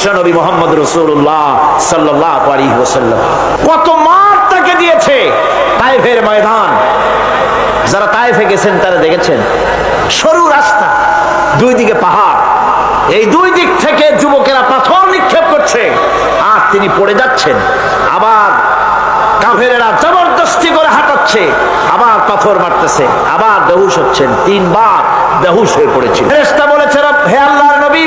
বিশ্ব নবী মুহাম্মদ রাসূলুল্লাহ সাল্লাল্লাহু আলাইহি ওয়াসাল্লাম। কত মার তাকে দিয়েছে তায়েফের ময়দান। যারা তায়েফে গেছেন তারা দেখেছেন সরু রাস্তা, দুই দিকে পাহাড়, এই দুই দিক থেকে যুবকেরা পাথর নিক্ষেপ করছে আর তিনি পড়ে যাচ্ছেন। আবার কাফেরেরা জবরদস্তি করে হাঁটাচ্ছে, আবার পাথর মারতেছে, আবার বেহুশ হচ্ছেন। 3 বার বেহুশ হয়ে পড়েছেন। ফেরেশতা বলেছে, হে আল্লাহর নবী,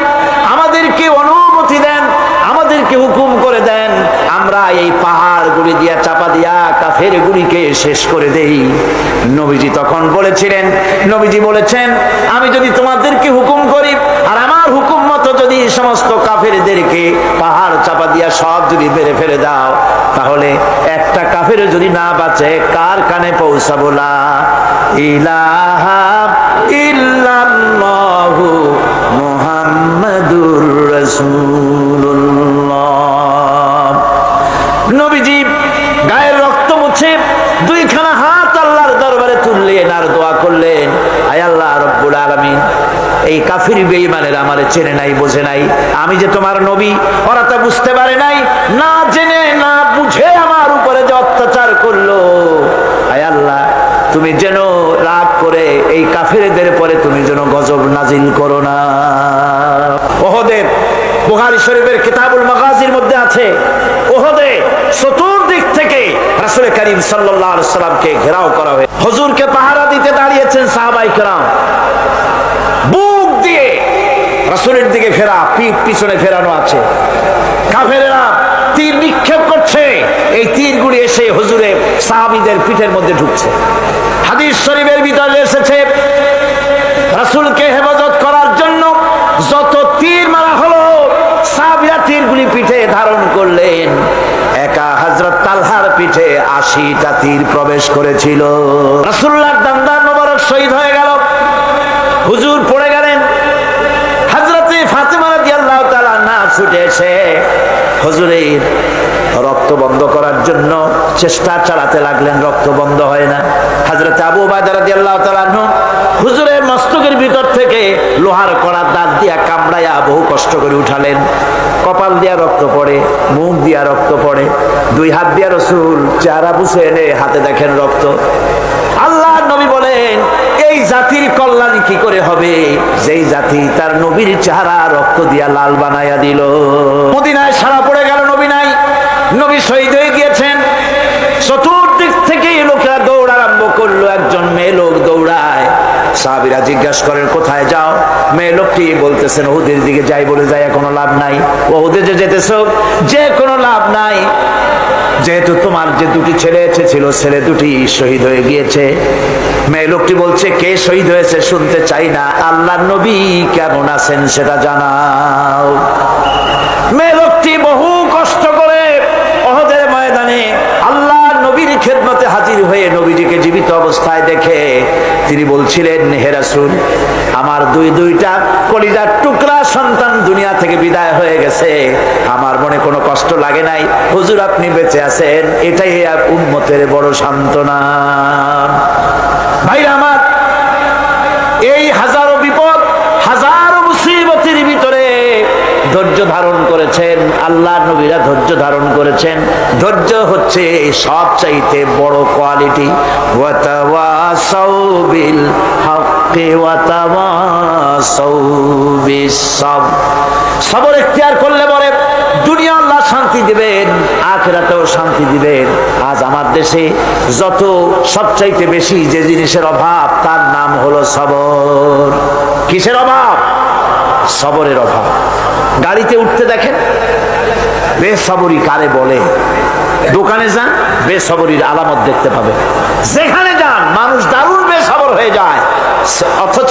আমাদেরকে অনুমতি দেন, আমাদেরকে হুকুম করে দেন, আমরা এই পাহাড়গুলি দিয়া চাপা দিয়া কাফের গুলিকে শেষ করে দেই। নবীজি তখন বলেছিলেন, নবীজি বলেছেন, আমি যদি তোমাদেরকে হুকুম করি আর আমার হুকুম মতো যদি সমস্ত কাফেরদেরকে পাহাড় চাপা দিয়া সব যদি মেরে ফেলে দাও, তাহলে একটা কাফের যদি না বাঁচে কার কানে পৌঁছাবো? লা ইলাহা ইল্লাল্লাহু মুহাম্মাদুর রাসূলুল্লাহ। নবীজি গায়ের রক্ত মুছে 2খানা হাত আল্লাহর দরবারে তুললেন আর দোয়া করলেন, আয় আল্লাহ রব্বুল আলামিন, এই কাফির বেঈমানেরা আমারে চেনে নাই, বোঝে নাই, আমি যে তোমার নবী ওরা তা বুঝতে পারে নাই, না জেনে না বুঝে আমার উপরে যে অত্যাচার করলো, আয় আল্লাহ তুমি যেন রাগ করে এই কাফিরদের পরে তুমি যেন গজব নাজিল করো না। ওহদের বুখারী শরীফের কিতাবুল মাগাজির মধ্যে আছে, ওহদে চতুর্দিক থেকে রাসূল করিম সাল্লাল্লাহু আলাইহি ওয়াসাল্লামকে ঘেরাও করা হয়েছে। হুজুরকে পাহারা দিতে দাঁড়িয়েছেন সাহাবায়ে কেরাম, বুক দিয়ে রাসূলের দিকে ফেরা, পিঠ পিছনে ফেরানো আছে। কাফেরেরা তীর নিক্ষেপ করছে, এই তীরগুলি এসে হুজুরের সাহাবীদের পিঠের মধ্যে ঢুকছে। হাদিস শরীফের ভিতরে এসেছে, রাসূলকে হেফাজত করার জন্য যত তীর মারা হলো, সাহাবীরা তীরগুলি পিঠে ধারণ করলেন। একা হযরত তালহার পিঠে 80টা তীর প্রবেশ করেছিল। রাসূলুল্লাহর দান্দার মোবারক শহীদ হয়ে গেল, হুজুর পড়ে গেলেন। হযরতে ফাতেমা রাদিয়াল্লাহু তাআলা আনহা ছুটে এসে হুজুরের রক্ত বন্ধ করার জন্য চেষ্টা চালাতে লাগলেন, রক্ত বন্ধ হয় না। হযরত আবু উবাইদা রাদিয়াল্লাহু তাআলা আনহু হুজুরের মস্তকের ভিতর থেকে লোহার কড়া দাঁত দিয়া কামড়ায়া বহু কষ্ট করে উঠালেন। কপাল দিয়া রক্ত পড়ে, মুখ দিয়া রক্ত পড়ে, 2 হাত দিয়া রাসূল চেহারা বুঝে এনে হাতে দেখেন রক্ত। আল্লাহর নবী বলেন, এই জাতির কল্যাণ কি করে হবে যেই জাতি তার নবীর চেহারা রক্ত দিয়া লাল বানায়া দিল। মদিনায় সারা পড়ে গেল, নবী নাই, নবী শহীদ হয়ে গিয়েছেন। চতুর্দিক থেকে লোকেরা দৌড় আরম্ভ করলো, একজন মেয়ে লোক দৌড়ায়। সাহাবীরা জিজ্ঞাসা করেন, কোথায় যাও? মেয়ে লোকটি বলতেছেন, ওহুদের দিকে যাই। বলে যায়, কোনো লাভ নাই, ওহুদে যে যেতেছো যে কোনো লাভ নাই, যেহেতু তোমার যে 2টি ছেলে ছিল, ছেলে 2টি শহীদ হয়ে গিয়েছে। মেয়ে লোকটি বলছে, কে শহীদ হয়েছে শুনতে চাই না, আল্লাহর নবী কেমন আছেন সেটা জানাও। মেয়ে লোকটি বহু কষ্ট করে ওহদের ময়দানে আল্লাহর নবীর খেদমতে হাজির হয়ে নবীজিকে জীবিত অবস্থায় দেখে তিনি বলছিলেন, হে রাসূল, আমার দুইটা কলিজার টুকরা সন্তান দুনিয়া থেকে বিদায় হয়ে গেছে, আমার মনে কোনো কষ্ট লাগে নাই, হুজুর আপনি বেঁচে আছেন, এটাই উম্মতের বড় সান্ত্বনা। ভাইরা আমার, এই হাজারো বিপদ, হাজারো মুসিবতের ভিতরে ধৈর্য ধারণ করেছেন আল্লাহর নবীরা, ধৈর্য ধারণ করেছেন। ধৈর্য হচ্ছে সবচাইতে বড় কোয়ালিটি। ওয়াতাওয়াসাউ বিল হাক্কি ওয়াতাওয়াসাউ বিস সাবর। সবর ইখতিয়ার করলে পরে দুনিয়া আল্লাহ শান্তি দিবেন, আখিরাতেও শান্তি দিবেন। আজ আমার দেশে যত সবচাইতে বেশি যে জিনিসের অভাব, তার নাম হলো সবর। কিসের অভাব? সবরের অভাব। গাড়িতে উঠতে দেখেন, বেসবরি কারে বলে। দোকানে যান, বেসবরির আলামত দেখতে পাবে। যেখানে যান মানুষ দারুণ বেসবর হয়ে যায়। অথচ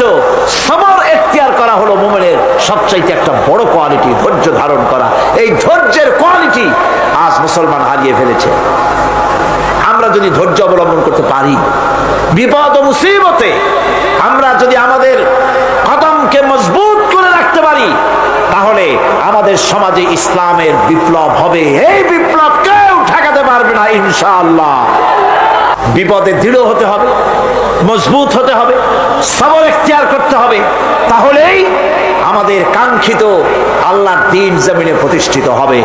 সবর ইখতিয়ার করা হলো মুমিনের সবচাইতে একটা বড় কোয়ালিটি, ধৈর্য ধারণ করা। এই ধৈর্যের কোয়ালিটি আজ মুসলমান হারিয়ে ফেলেছে। আমরা যদি ধৈর্য অবলম্বন করতে পারি, বিপদ ও মুসিবতে আমরা যদি আমাদের কদমকে মজবুত করে রাখতে পারি, তাহলে আমাদের সমাজে ইসলামের বিপ্লব হবে। এই বিপ্লব কেউ ঠেকাতে পারবে না ইনশাআল্লাহ। বিপদে দৃঢ় হতে হবে, মজবুত হতে হবে, সবর ইখতিয়ার করতে হবে, তাহলেই আমাদের কাঙ্ক্ষিত আল্লাহর দ্বীন জমিনে প্রতিষ্ঠিত হবে।